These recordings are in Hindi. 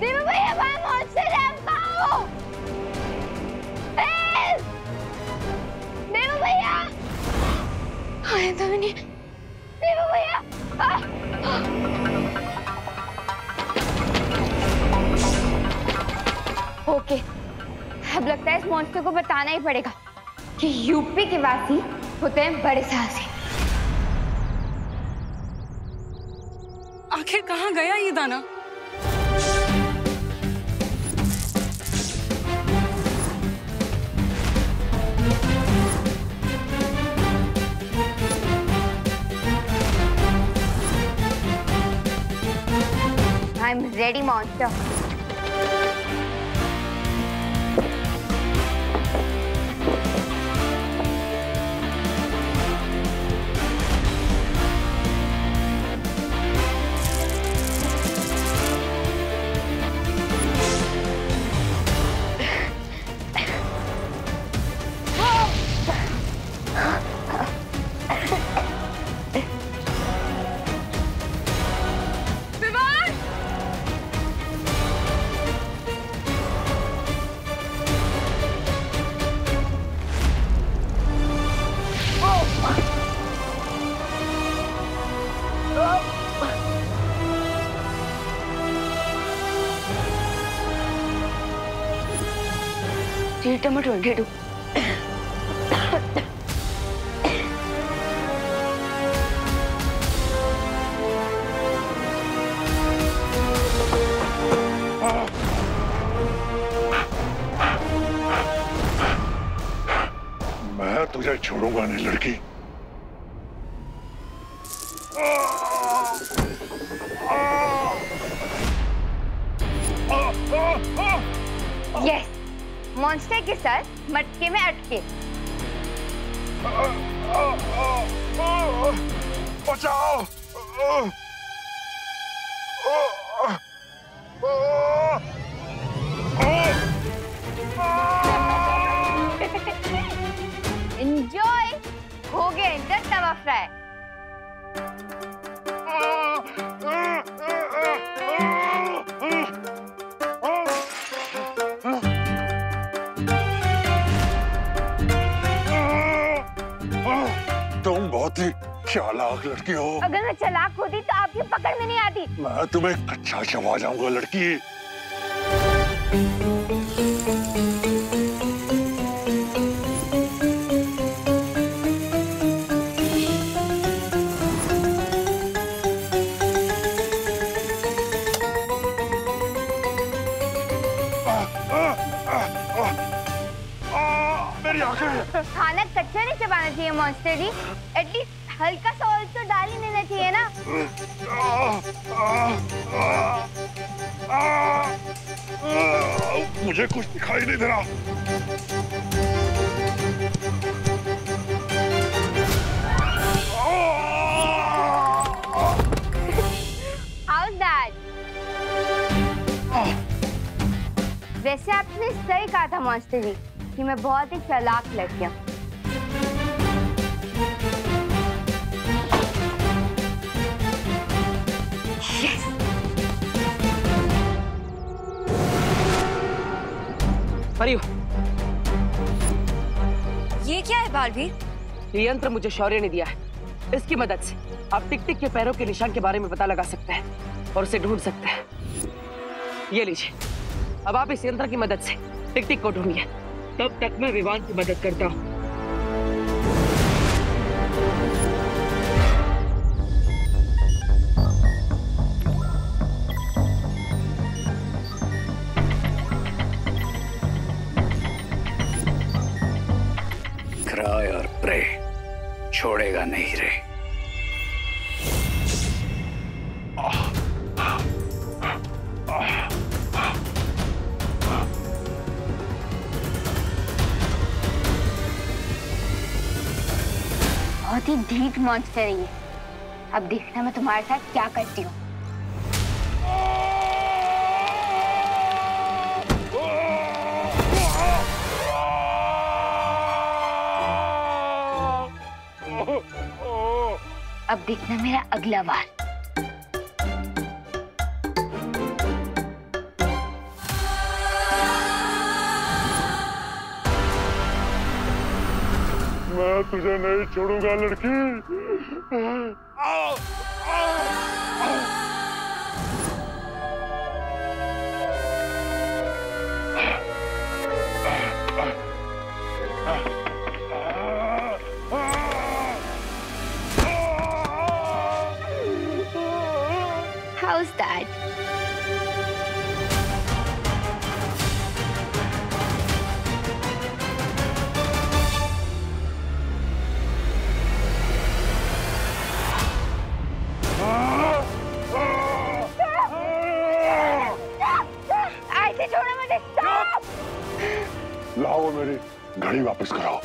देवा भैया वहाँ मॉन्स्टर है, पाओ। देवा भैया, हाय धवनी, देवा भैया। ओके, अब लगता है इस मॉन्स्टर को बताना ही पड़ेगा कि यूपी के वासी होते हैं बड़े साहसी। आखिर कहाँ गया ये दाना? I'm ready, monster. टमाटो ढेड़ू मैं तुझे छोड़ूंगा नहीं लड़की। यस, मॉन्स्टर के साथ मटके में अटके। बचाओ! एंजॉय, हो गया इनका तवा फ्राई। तुम बहुत ही चालाक लड़की हो। अगर मैं चालाक होती तो आपकी पकड़ में नहीं आती। मैं तुम्हें कच्चा चबा जाऊंगा लड़की। मेरी आंखें। खाना कच्चा नहीं चबाना चाहिए मॉन्स्टर जी, एटलीस्ट हल्का सा ऑयल तो डाल ही देना चाहिए ना। मुझे कुछ दिखाई नहीं दे रहा। How's that? वैसे आपने सही कहा था मॉन्स्टर जी कि मैं बहुत ही चालाक लड़की हूँ। परियो, ये क्या है बालवीर? ये यंत्र मुझे शौर्य ने दिया है। इसकी मदद से आप टिक टिक के पैरों के निशान के बारे में पता लगा सकते हैं और उसे ढूंढ सकते हैं। ये लीजिए, अब आप इस यंत्र की मदद से टिक टिक को ढूंढिए। तब तक मैं विवान की मदद करता हूँ। क्राय और प्रे छोड़ेगा नहीं रे। बहुत ही ढीठ मॉन्स्टर है ये। अब देखना मैं तुम्हारे साथ क्या करती हूँ। अब देखना मेरा अगला वार। मैं तुझे नहीं छोड़ूंगा लड़की। How's that? ऐसे छोड़ो मुझे। Stop! लाओ मेरी घड़ी वापस कराओ।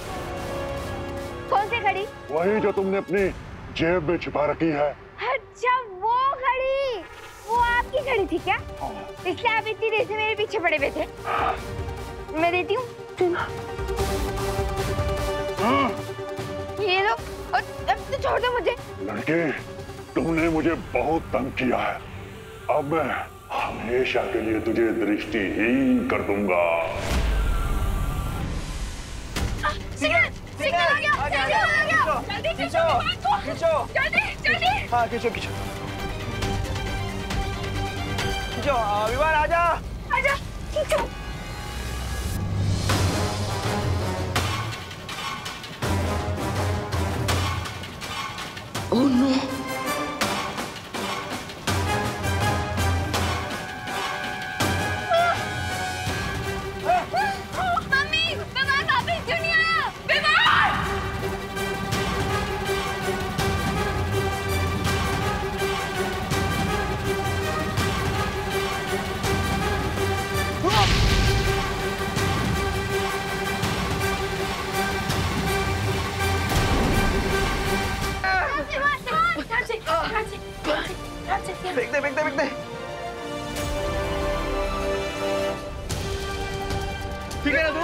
कौन सी घड़ी? वही जो तुमने अपनी जेब में छिपा रखी है। अच्छा वो घड़ी, वो आपकी घड़ी थी क्या? इसलिए आप इतनी देर से मेरे पीछे पड़े हुए थे। मैं देती हूँ। ये लो, अब तो छोड़ दो मुझे। लड़के, तुमने मुझे बहुत तंग किया है। अब मैं हमेशा के लिए तुझे दृष्टिहीन कर दूंगा। सिग्नल आ गया, सिग्नल आ गया। जल्दी खींचो, जल्दी, जल्दी। हाँ खींचो खींचो खींचो। विवान आजा। आजा, खींचो। Oh no. मम्मी, विवान वापस क्यों नहीं आया? विवान! फेंक दे फेंक दे फेंक दे। ठीक है ना तू?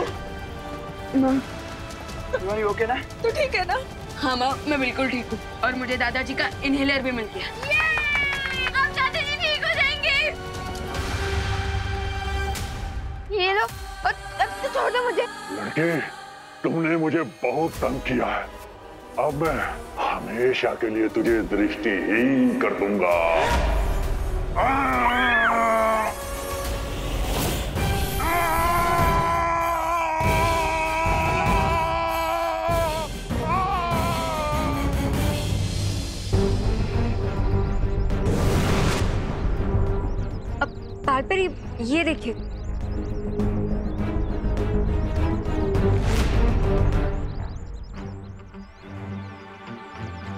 विवान ओके ना? तो ठीक है ना? हाँ माँ, मैं बिल्कुल ठीक हूँ और मुझे दादाजी का इनहेलर भी मिल गया। अब दादाजी ठीक हो जाएंगे। ये लो, अब तो छोड़ दो मुझे। लड़के, तुमने मुझे बहुत तंग किया है। अब मैं हमेशा के लिए तुझे दृष्टिहीन कर दूंगा। अब बाल पर ये देखिए।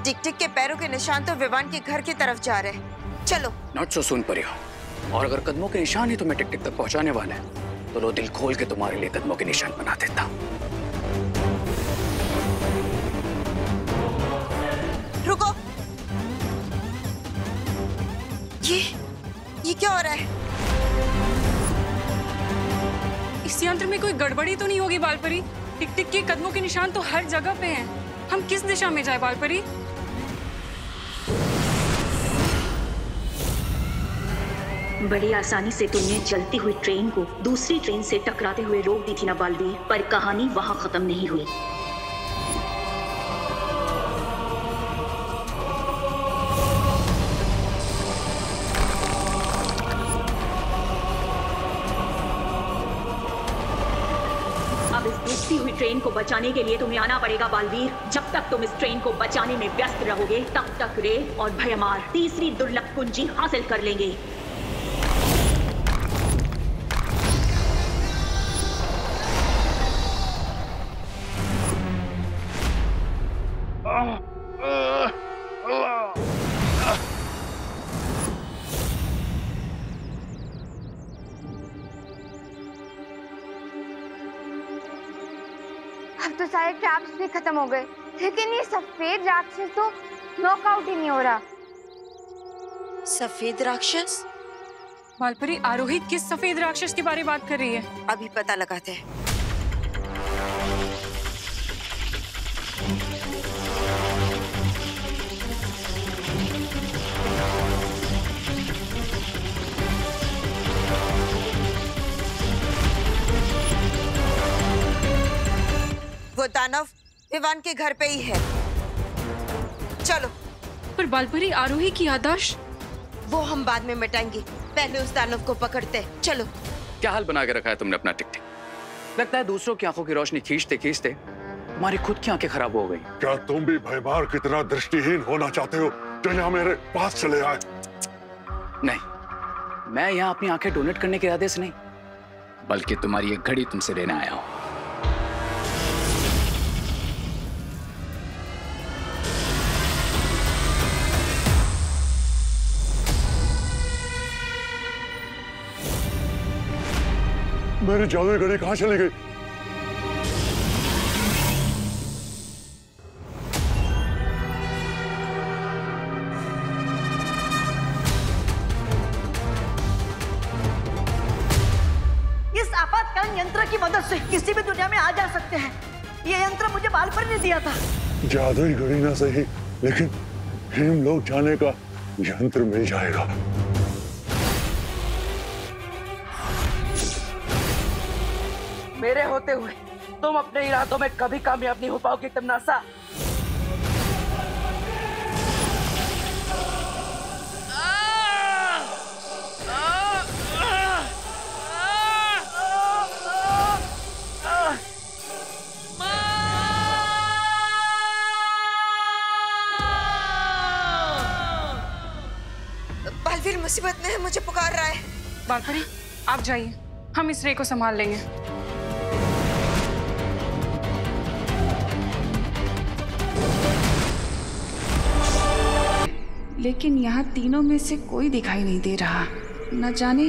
टिक टिक के पैरों के निशान तो विवान के घर की तरफ जा रहे हैं। चलो। नॉट सो सुन परियो। और अगर कदमों के निशान ही तुम्हें टिक टिक तक पहुंचाने वाले हैं तो लो दिल खोल के तुम्हारे लिए कदमों के निशान बना देता। रुको। ये क्या हो रहा है? इस यंत्र में कोई गड़बड़ी तो नहीं होगी बालपरी? टिक टिक के कदमों के निशान तो हर जगह पे हैं। हम किस दिशा में जाए बालपरी? बड़ी आसानी से तुमने चलती हुई ट्रेन को दूसरी ट्रेन से टकराते हुए रोक दी थी ना बालवीर, पर कहानी वहां खत्म नहीं हुई। अब इस डूबती हुई ट्रेन को बचाने के लिए तुम्हें आना पड़ेगा बालवीर। जब तक तुम इस ट्रेन को बचाने में व्यस्त रहोगे तब तक रे और भयमार तीसरी दुर्लभ कुंजी हासिल कर लेंगे। अब तो सारे ट्रैप्स भी खत्म हो गए, लेकिन ये सफेद राक्षस तो नॉकआउट ही नहीं हो रहा। सफेद राक्षस? बालपरी, आरोही किस सफेद राक्षस के बारे में बात कर रही है? अभी पता लगाते हैं। वो दानव विवान के घर पे ही है। चलो। पर बालपरी आरोही की याददाश्त? वो हम बाद में मिटाएंगे, पहले उस दानव को पकड़ते। चलो। क्या हाल बना के रखा है तुमने अपना टिक टिक? लगता है दूसरों की आंखों की रोशनी खींचते खींचते तुम्हारी खुद की आंखें खराब हो गई। क्या तुम भी भयमार की तरह दृष्टिहीन होना चाहते हो जो यहाँ मेरे पास चले आए? नहीं, मैं यहाँ अपनी आंखें डोनेट करने के इरादे से नहीं, बल्कि तुम्हारी एक घड़ी तुमसे लेने आया हूँ। मेरी जादुई घड़ी कहाँ चली गई? इस आपातकालीन यंत्र की मदद से किसी भी दुनिया में आ जा सकते हैं। ये यंत्र मुझे बालपरी ने दिया था। जादुई घड़ी ना सही, लेकिन हिम लोग जाने का यंत्र मिल जाएगा। मेरे होते हुए तुम अपने इरादों में कभी कामयाब नहीं हो पाओगे तमनासा। बालवीर मुसीबत में है, मुझे पुकार रहा है। बालपरी आप जाइए, हम इस रे को संभाल लेंगे। लेकिन यहाँ तीनों में से कोई दिखाई नहीं दे रहा। न जाने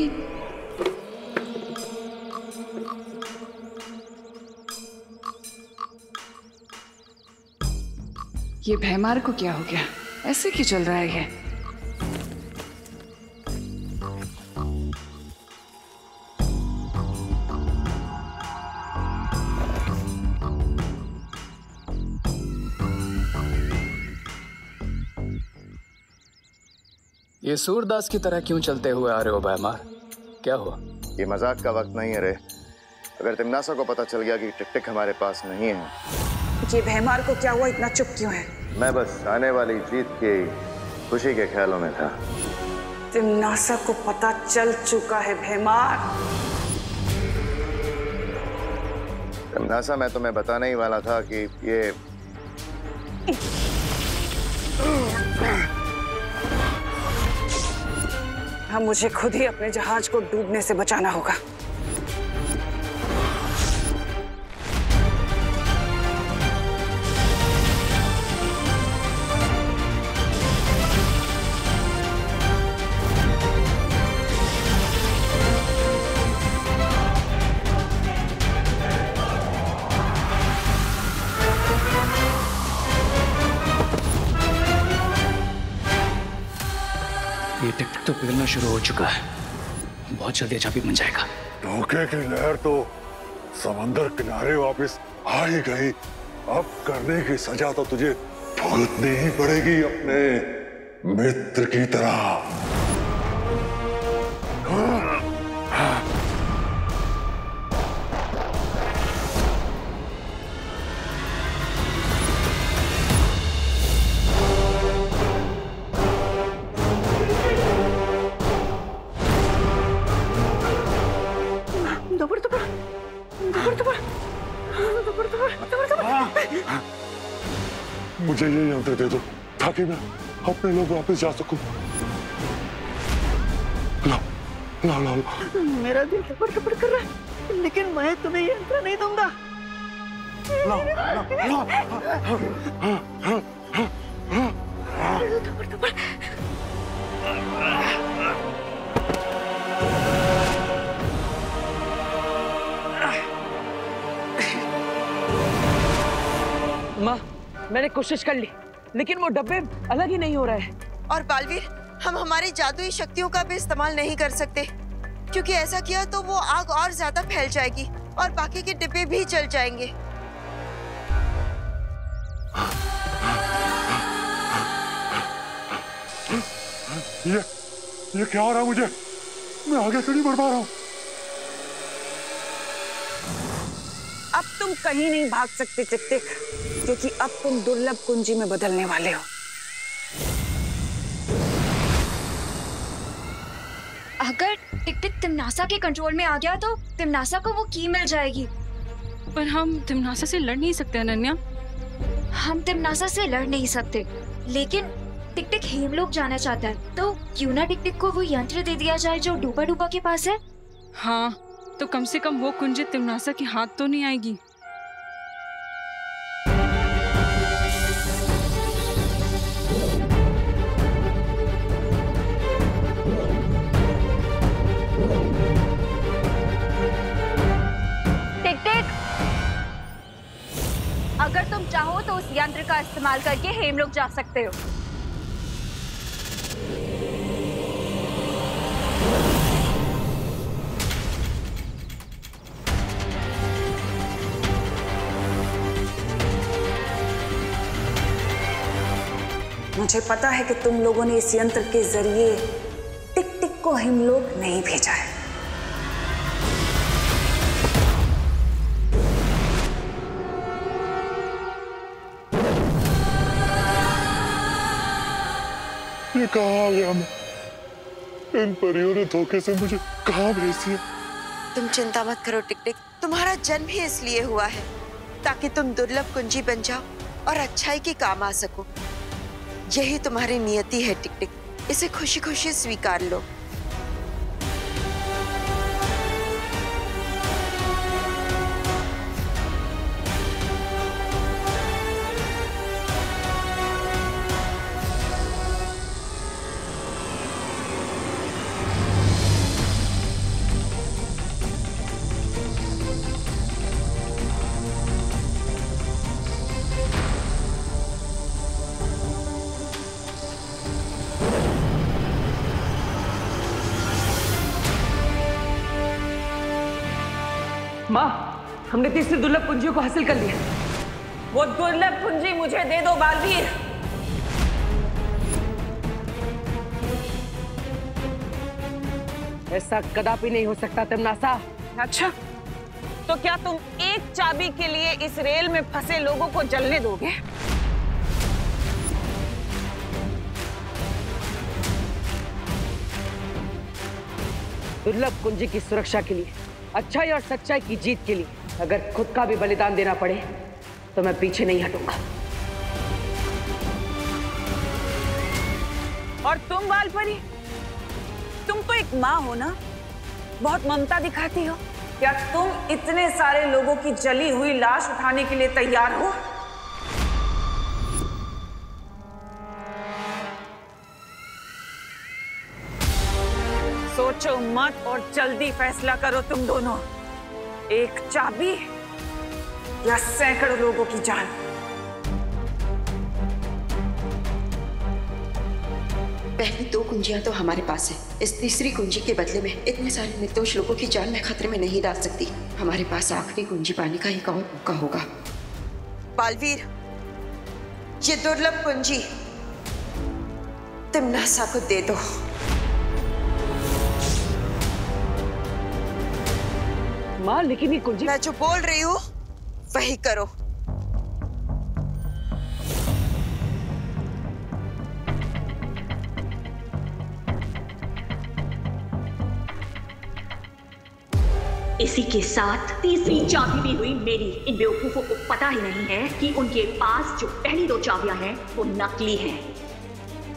ये भयमार को क्या हो गया? ऐसे क्यों चल रहा है ये? ये सूरदास की तरह क्यों चलते हुए आ रहे हो भयमार? क्या हुआ? ये मजाक का वक्त नहीं है रे। अगर तिमनासा को पता चल गया कि टिक टिक हमारे पास नहीं है। ये भयमार को क्या हुआ, इतना चुप क्यों है? मैं बस आने वाली जीत की खुशी के ख्यालों में था। तिमनासा को पता चल चुका है भयमार। तिमनासा, मैं तुम्हें बताने ही वाला था कि ये हाँ, मुझे खुद ही अपने जहाज को डूबने से बचाना होगा। ये टिक टिक तो पिघलना शुरू हो चुका है, बहुत जल्दी अच्छा भी बन जाएगा। धोखे की लहर तो समंदर किनारे वापस आ ही गई। अब करने की सजा तो तुझे भुगतनी ही पड़ेगी अपने मित्र की तरह। मुझे ये यंत्र दे दो ताकि मैं अपने लोग वापस जा सकूं। लाओ, लाओ, लाओ। मेरा दिल धड़कन कर रहा है, लेकिन मैं तुम्हें ये यंत्र नहीं दूंगा। लाओ, लाओ, माँ, मैंने कोशिश कर ली, लेकिन वो डब्बे अलग ही नहीं हो रहे हैं। और बालवीर, हम हमारी जादुई शक्तियों का भी इस्तेमाल नहीं कर सकते, क्योंकि ऐसा किया तो वो आग और ज्यादा फैल जाएगी और बाकी के डिब्बे भी जल जाएंगे। ये क्या हो रहा है मुझे? मैं आगे क्यों नहीं बढ़ पा रहा हूँ? अब तुम कहीं नहीं भाग सकते टिक टिक, क्योंकि अब तुम दुर्लभ कुंजी में बदलने वाले हो। अगर टिक टिक तिमनासा के कंट्रोल में आ गया तो तिमनासा को वो की मिल जाएगी। पर हम तिमनासा से लड़ नहीं सकते अनन्या। हम तिमनासा से लड़ नहीं सकते, लेकिन टिक टिक हेमलोक जाना चाहता है, तो क्यों ना टिक टिक को वो यंत्र दे दिया जाए जो डूबा डूबा के पास है। हाँ, तो कम से कम वो कुंजी तिमनासा के हाथ तो नहीं आएगी। अगर तुम चाहो तो उस यंत्र का इस्तेमाल करके हेमलोक जा सकते हो। मुझे पता है कि तुम लोगों ने इस यंत्र के जरिए टिक टिक को हेमलोक नहीं भेजा है। ये कहाँ आ गया मैं? इन परियों ने धोखे से मुझे कहाँ भेज दिया? तुम चिंता मत करो टिक टिक, तुम्हारा जन्म ही इसलिए हुआ है ताकि तुम दुर्लभ कुंजी बन जाओ और अच्छाई के काम आ सको। यही तुम्हारी नियति है टिक टिक, इसे खुशी खुशी स्वीकार लो। माँ, हमने तीसरी दुर्लभ कुंजियों को हासिल कर लिया। वो दुर्लभ कुंजी मुझे दे दो बालवीर। ऐसा कदापि नहीं हो सकता तिमनासा। अच्छा, तो क्या तुम एक चाबी के लिए इस रेल में फंसे लोगों को जलने दोगे? दुर्लभ कुंजी की सुरक्षा के लिए, अच्छाई और सच्चाई की जीत के लिए अगर खुद का भी बलिदान देना पड़े तो मैं पीछे नहीं हटूंगा। और तुम बालपरी, तुम तो एक माँ हो ना, बहुत ममता दिखाती हो। क्या तुम इतने सारे लोगों की जली हुई लाश उठाने के लिए तैयार हो? सोचो मत और जल्दी फैसला करो तुम दोनों। एक चाबी या सैकड़ों लोगों की जान। पहली दो कुंजियां तो हमारे पास है, इस तीसरी कुंजी के बदले में इतने सारे निर्दोष लोगों की जान मैं खतरे में नहीं डाल सकती। हमारे पास आखिरी कुंजी पाने का एक और मौका होगा। बालवीर, ये दुर्लभ कुंजी तिमनासा को दे दो। माँ, लेकिन ये कुंजी, मैं जो बोल रही हूँ वही करो। इसी के साथ तीसरी चाबी भी हुई मेरी। इन बेवकूफों को पता ही नहीं है कि उनके पास जो पहली दो चाबियां हैं वो नकली हैं।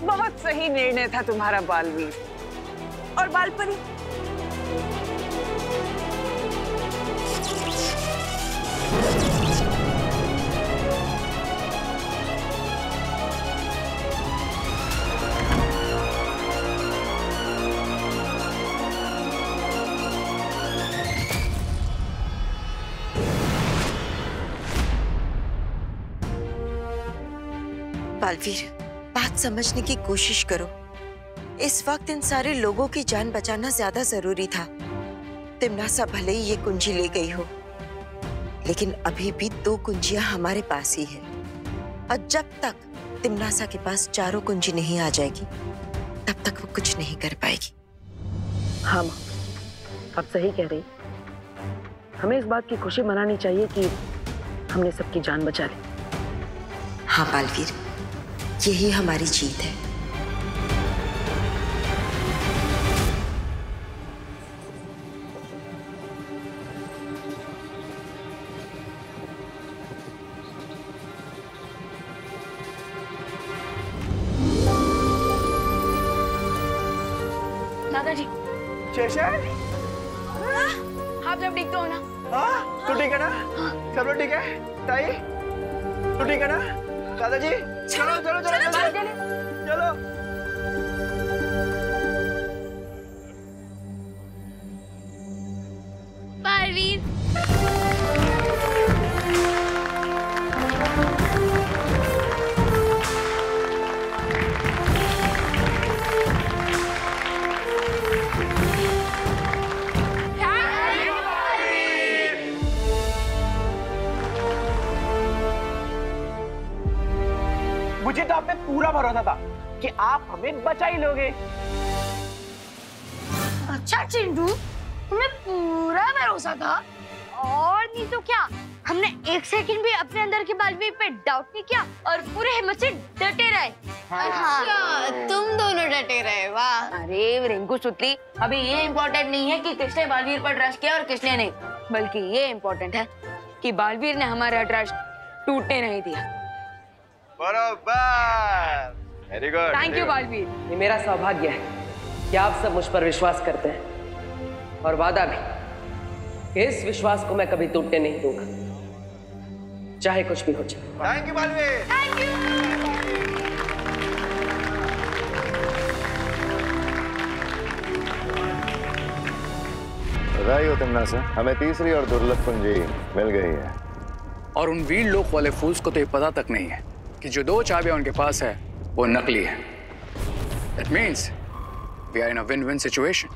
बहुत सही निर्णय था तुम्हारा बालवीर। और बालपरी, बालवीर, बात समझने की कोशिश करो। इस वक्त इन सारे लोगों की जान बचाना ज्यादा जरूरी था। तिमनासा भले ही ये कुंजी ले गई हो, लेकिन अभी भी दो कुंजियां हमारे पास ही है, और जब तक तिमनासा के पास चारों कुंजी नहीं आ जाएगी तब तक वो कुछ नहीं कर पाएगी। हाँ माँ, आप सही कह रही। हमें इस बात की खुशी मनानी चाहिए कि हमने सबकी जान बचा ली। हाँ बालवीर, यही हमारी जीत है। दादाजी। शेषन, आप जब ठीक तो हो ना? हाँ, तू ठीक है ना? सब लोग ठीक है? ताई, तू ठीक है ना? दादाजी, चलो चलो चलो चलो चलो। बालवीर। मुझे तो आप पे पूरा भरोसा था कि आप हमें बचा ही लोगे। अच्छा चिंटू, तुम्हें पूरा भरोसा था? और नहीं तो क्या, हमने एक सेकंड भी अपने अंदर के बालवीर पे डाउट नहीं किया और पूरे हिम्मत से डटे रहे। अच्छा, तुम दोनों डटे रहे, वाह। अरे रिंकू सुतली, अभी ये इम्पोर्टेंट नहीं है कि किसने बालवीर पर ट्रस्ट किया और किसने नहीं, बल्कि ये इम्पोर्टेंट है कि बालवीर ने हमारा ट्रस्ट टूटने नहीं दिया। बराबर, very good. Thank you Baalveer. ये मेरा सौभाग्य है कि आप सब मुझ पर विश्वास करते हैं, और वादा भी कि इस विश्वास को मैं कभी टूटने नहीं दूंगा, चाहे कुछ भी हो जाए। Thank you Baalveer. Thank you. बधाई हो तिम्नासा, हमें तीसरी और दुर्लभ कुंजी मिल गई है। और उन वीर लोक वाले फूल्स को तो ये पता तक नहीं है कि जो 2 चाबियां उनके पास है वो नकली है। That means we are in a win-win situation.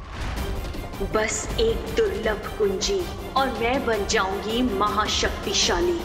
बस एक दुर्लभ कुंजी और मैं बन जाऊंगी महाशक्तिशाली।